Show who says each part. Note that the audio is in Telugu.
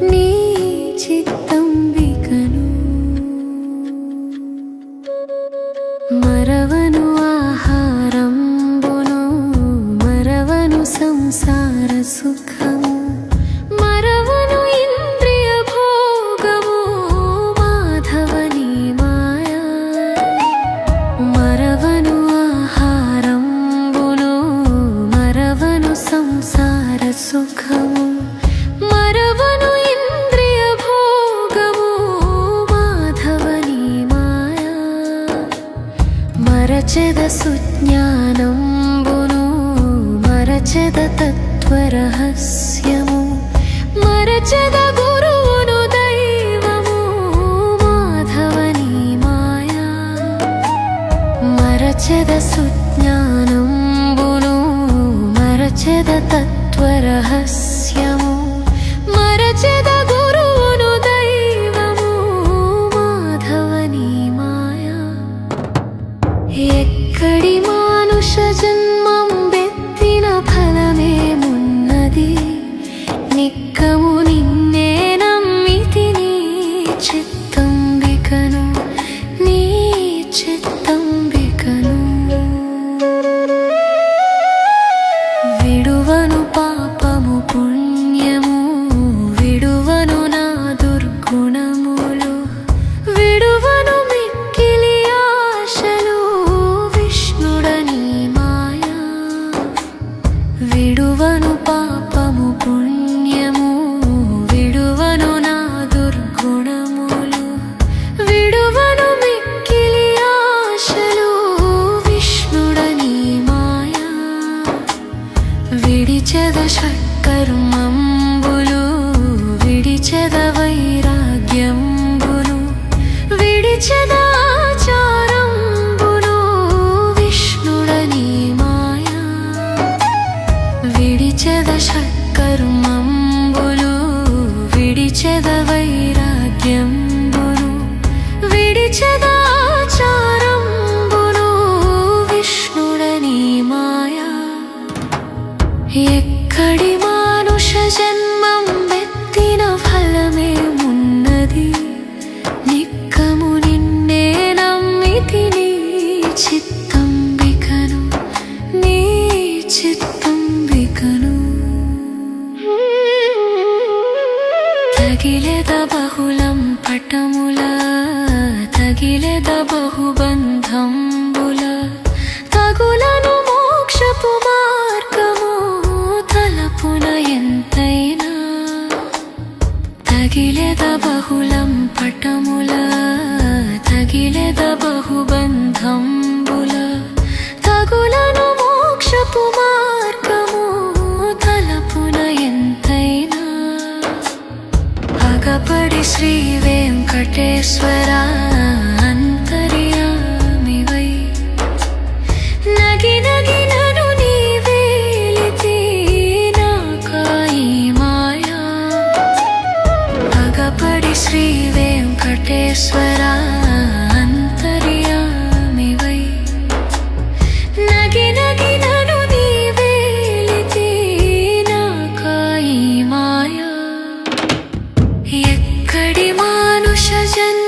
Speaker 1: నీ చిత్తంబికను మరవను ఆహారంబును మరవను సంసార సుఖము మరవను ఇంద్రియ భోగము మాధవని మాయా మరవను ఆహారంబును మరవను సంసార సుఖము మరవను ఇంద్రియ భోగము మాధవని మాయా మరచెద సుజ్ఞానంబును మరచెద తత్వరహస్యము మరచెద గురువును దైవము మాధవని మాయా మరచెద సుజ్ఞానంబును మరచెద తత్వరహస్యము మరచెద గురువును దైవము మాధవని మాయా ఎక్కడి మానుష జన్మం బెత్తిన ఫలమేమున్నది నిక్కము నిన్నే నమ్మితిని చిత్తంబికను నీ చిత్తంబికను విడువను పాపము పుణ్యము విడువను నా దుర్గుణములు విడువను మిక్కిలి ఆశలు విష్ణుడని మాయా విడువను పాపము పుణ్యము విడువను నా దుర్గుణములు విడువను మిక్కిలి ఆశలు విష్ణుడని మాయా విడిచెద షట్కర్మంబులు విడిచెద వైరాగ్యంబులు విడిచెద ఆచారంబులు విష్ణుడని మాయా విడిచెద షట్కర్మంబులు విడిచెద వైరాగ్యంబులు విడిచెద ఆచారంబులు విష్ణుడని మాయా ఎక్కడి మానుష జన్మం బెత్తిన ఫలమేమున్నది నిక్కము నిన్నే నమ్మితిని చిత్తంబికను నీ చిత్తంబికను తగిలెద బహుళం పటముల తగిలెద బహుబంధంబుల తగులను మోక్షపు మార్గము తలపున ఎంతైనా తగిలెద బహుళం పటముల తగిలెద బహుబంధంబుల తగులను మోక్షపు మార్గము తలపున ఎంతైనా అగపడి శ్రీ వెంకటేశ్వర అంతర్యామివై నగి నగి నను నీవేలితి నాకాయి మాయా అగపడి శ్రీ వెంకటేశ్వర అంతర్యామివై నగి నగి నను నీవేలితి నాకాయి మాయా ఎక్కడి మానుష జన్మ